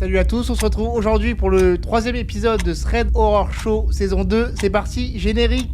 Salut à tous, on se retrouve aujourd'hui pour le 3e épisode de Thread Horror Show saison 2. C'est parti, générique.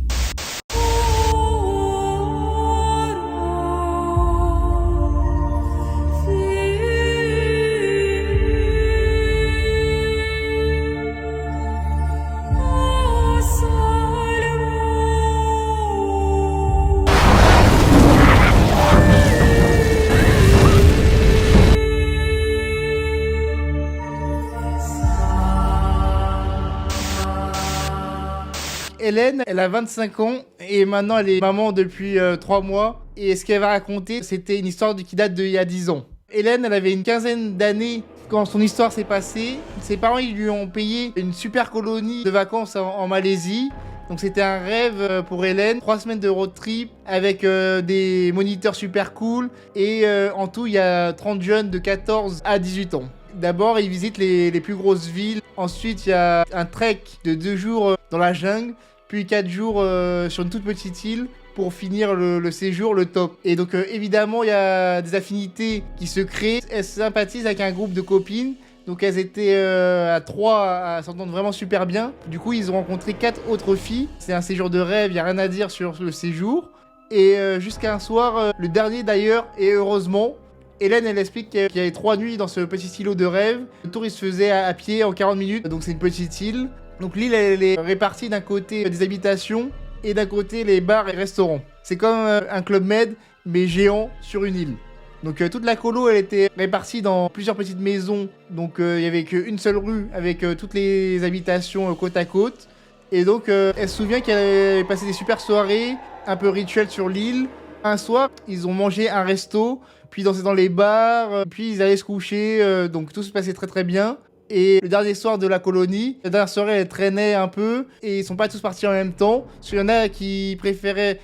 Hélène, elle a 25 ans et maintenant elle est maman depuis 3 mois. Et ce qu'elle va raconter, c'était une histoire qui date d'il y a 10 ans. Hélène, elle avait une quinzaine d'années quand son histoire s'est passée. Ses parents, ils lui ont payé une super colonie de vacances en Malaisie. Donc c'était un rêve pour Hélène. 3 semaines de road trip avec des moniteurs super cool. Et en tout, il y a 30 jeunes de 14 à 18 ans. D'abord, ils visitent les plus grosses villes. Ensuite, il y a un trek de 2 jours dans la jungle. Puis 4 jours sur une toute petite île pour finir le séjour, le top. Et donc évidemment, il y a des affinités qui se créent. Elles sympathisent avec un groupe de copines. Donc elles étaient à 3 à s'entendre vraiment super bien. Du coup, ils ont rencontré 4 autres filles. C'est un séjour de rêve, il n'y a rien à dire sur le séjour. Et jusqu'à un soir, le dernier d'ailleurs, et heureusement, Hélène, elle explique qu'il y avait 3 nuits dans ce petit îlot de rêve. Le tour, il se faisait à pied en 40 minutes. Donc c'est une petite île. Donc l'île, elle est répartie d'un côté des habitations et d'un côté les bars et restaurants. C'est comme un Club Med, mais géant sur une île. Donc toute la colo, elle était répartie dans plusieurs petites maisons. Donc il y avait qu'une seule rue avec toutes les habitations côte à côte. Et donc elle se souvient qu'elle avait passé des super soirées, un peu rituelles sur l'île. Un soir, ils ont mangé un resto, puis dansaient dans les bars, puis ils allaient se coucher. Donc tout se passait très très bien. Et le dernier soir de la colonie, la dernière soirée, elle traînait un peu et ils sont pas tous partis en même temps. Parce qu'il y en a qui préféraient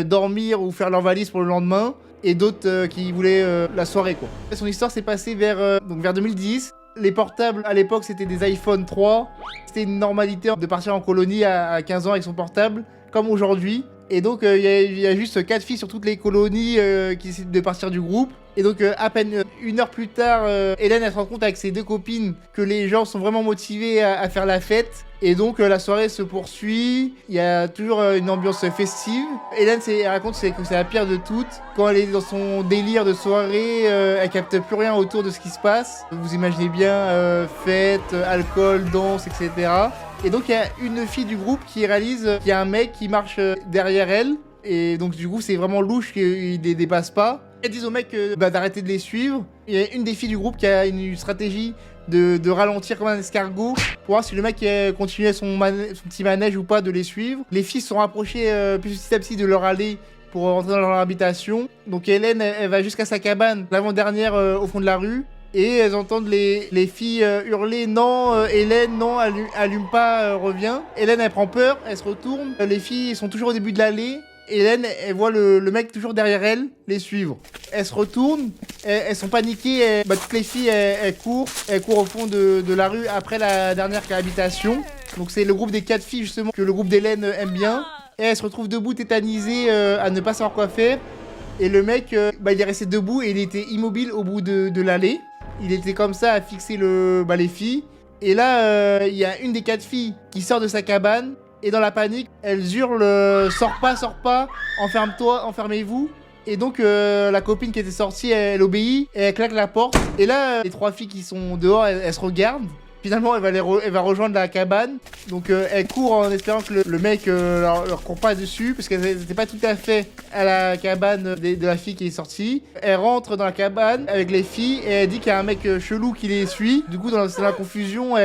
dormir ou faire leur valise pour le lendemain et d'autres qui voulaient la soirée, quoi. Son histoire s'est passée vers 2010. Les portables à l'époque, c'était des iPhone 3. C'était une normalité de partir en colonie à 15 ans avec son portable, comme aujourd'hui. Et donc il y a juste 4 filles sur toutes les colonies qui décident de partir du groupe. Et donc à peine 1 heure plus tard, Hélène, elle se rend compte avec ses 2 copines que les gens sont vraiment motivés à faire la fête. Et donc la soirée se poursuit, il y a toujours une ambiance festive. Hélène, elle raconte que c'est la pire de toutes. Quand elle est dans son délire de soirée, elle capte plus rien autour de ce qui se passe. Vous imaginez bien, fête, alcool, danse, etc. Et donc il y a une fille du groupe qui réalise qu'il y a un mec qui marche derrière elle. Et donc du coup c'est vraiment louche qu'il les dépasse pas. Elles disent au mec d'arrêter de les suivre. Il y a une des filles du groupe qui a une stratégie de ralentir comme un escargot pour voir si le mec continuait son petit manège ou pas de les suivre. Les filles se sont rapprochées petit à petit de leur allée pour rentrer dans leur habitation. Donc Hélène, elle va jusqu'à sa cabane, l'avant-dernière au fond de la rue. Et elles entendent les filles hurler « Non, Hélène, non, allume pas, reviens ». Hélène, elle prend peur, elle se retourne. Les filles sont toujours au début de l'allée. Hélène, elle voit le mec toujours derrière elle, les suivre. Elle se retourne, elles sont paniquées, toutes les filles, elles courent au fond de la rue après la dernière habitation. Donc c'est le groupe des 4 filles justement que le groupe d'Hélène aime bien. Et elle se retrouve debout tétanisée à ne pas savoir quoi faire. Et le mec, il est resté debout et il était immobile au bout de l'allée. Il était comme ça à fixer les filles. Et là, il y a une des 4 filles qui sort de sa cabane. Et dans la panique, elles hurlent sors pas, enferme-toi, enfermez-vous. Et donc la copine qui était sortie, elle obéit et elle claque la porte. Et là, les 3 filles qui sont dehors, elles se regardent. Finalement, elle va rejoindre la cabane. Donc elle court en espérant que le mec leur court pas dessus, parce qu'elle n'était pas tout à fait à la cabane de la fille qui est sortie. Elle rentre dans la cabane avec les filles et elle dit qu'il y a un mec chelou qui les suit. Du coup, dans la confusion,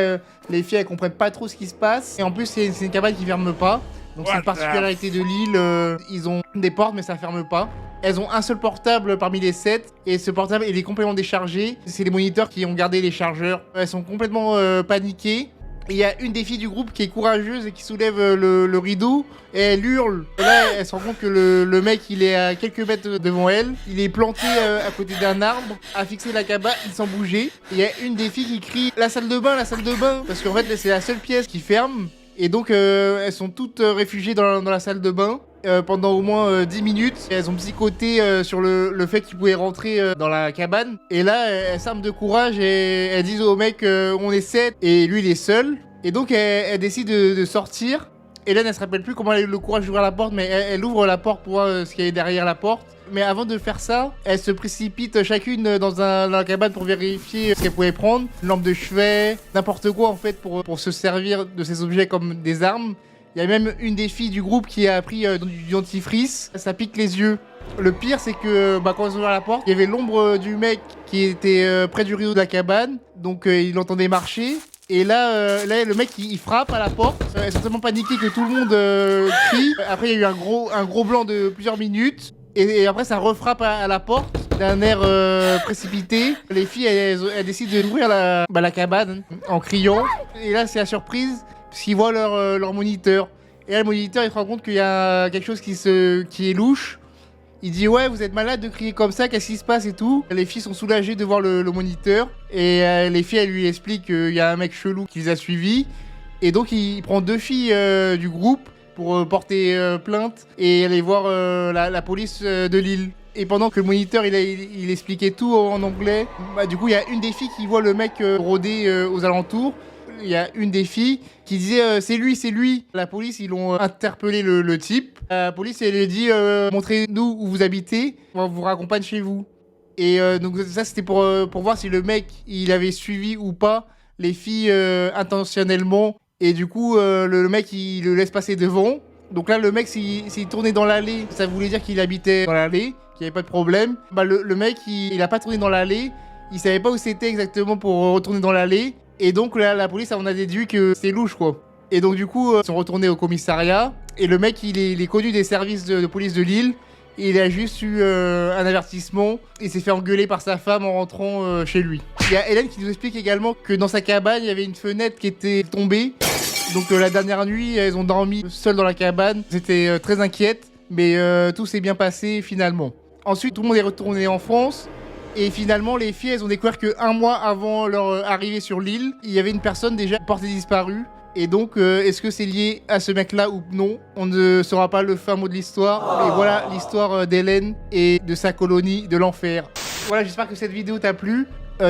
les filles elles comprennent pas trop ce qui se passe. Et en plus, c'est une cabane qui ferme pas. Donc c'est une particularité de l'île. Ils ont des portes mais ça ferme pas. Elles ont un seul portable parmi les 7 et ce portable il est complètement déchargé. C'est les moniteurs qui ont gardé les chargeurs. Elles sont complètement paniquées. Et il y a une des filles du groupe qui est courageuse et qui soulève le rideau et elle hurle. Et là elle se rend compte que le mec il est à quelques mètres devant elle. Il est planté à côté d'un arbre, à fixer la cabane sans bouger. Et il y a une des filles qui crie la salle de bain, parce qu'en fait c'est la seule pièce qui ferme. Et donc, elles sont toutes réfugiées dans la salle de bain pendant au moins 10 minutes. Et elles ont psychoté sur le fait qu'ils pouvaient rentrer dans la cabane. Et là, elles s'arment de courage et elles disent au mec on est 7 et lui il est seul. Et donc, elles décident de sortir. Hélène, elle se rappelle plus comment elle a eu le courage d'ouvrir la porte, mais elle ouvre la porte pour voir ce qu'il y a derrière la porte. Mais avant de faire ça, elles se précipitent chacune dans la cabane pour vérifier ce qu'elles pouvaient prendre. Une lampe de chevet, n'importe quoi en fait pour se servir de ces objets comme des armes. Il y a même une des filles du groupe qui a pris du dentifrice. Ça pique les yeux. Le pire, c'est que quand elles ont ouvert la porte, il y avait l'ombre du mec qui était près du rideau de la cabane. Donc il l'entendait marcher. Et là, le mec il frappe à la porte. Elles sont tellement paniquées que tout le monde crie. Après, il y a eu un gros blanc de plusieurs minutes. Et après, ça refrappe à la porte d'un air précipité. Les filles, elles décident d'ouvrir la cabane en criant. Et là, c'est la surprise, parce qu'ils voient leur moniteur. Et là, le moniteur, il se rend compte qu'il y a quelque chose qui est louche. Il dit ouais, vous êtes malade de crier comme ça, qu'est-ce qui se passe et tout. Les filles sont soulagées de voir le moniteur. Et les filles, elles lui expliquent qu'il y a un mec chelou qui les a suivis. Et donc il prend 2 filles du groupe pour porter plainte et aller voir la police de Lille. Et pendant que le moniteur il expliquait tout en anglais, du coup il y a une des filles qui voit le mec rôder aux alentours. Il y a une des filles qui disait c'est lui. La police, ils l'ont interpellé le type. La police, elle lui dit montrez-nous où vous habitez, on vous raccompagne chez vous. Et donc ça, c'était pour voir si le mec, il avait suivi ou pas les filles intentionnellement. Et du coup, le mec, il le laisse passer devant. Donc là, le mec, s'il tournait dans l'allée, ça voulait dire qu'il habitait dans l'allée, qu'il n'y avait pas de problème. Le mec, il a pas tourné dans l'allée. Il savait pas où c'était exactement pour retourner dans l'allée. Et donc là, la police, on a déduit que c'est louche, quoi. Et donc du coup, ils sont retournés au commissariat. Et le mec, il est connu des services de police de Lille. Et il a juste eu un avertissement. Il s'est fait engueuler par sa femme en rentrant chez lui. Il y a Hélène qui nous explique également que dans sa cabane, il y avait une fenêtre qui était tombée. Donc la dernière nuit, elles ont dormi seules dans la cabane. C'était très inquiète. Mais tout s'est bien passé finalement. Ensuite, tout le monde est retourné en France. Et finalement, les filles, elles ont découvert qu'un mois avant leur arrivée sur l'île, il y avait une personne déjà portée disparue. Et donc, est-ce que c'est lié à ce mec-là ou non? On ne saura pas le fin mot de l'histoire. Et voilà l'histoire d'Hélène et de sa colonie de l'enfer. Voilà, j'espère que cette vidéo t'a plu.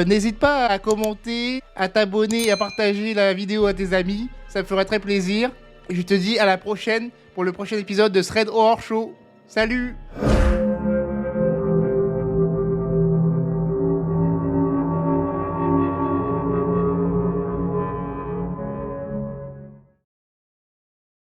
N'hésite pas à commenter, à t'abonner et à partager la vidéo à tes amis. Ça me ferait très plaisir. Et je te dis à la prochaine pour le prochain épisode de Thread Horror Show. Salut!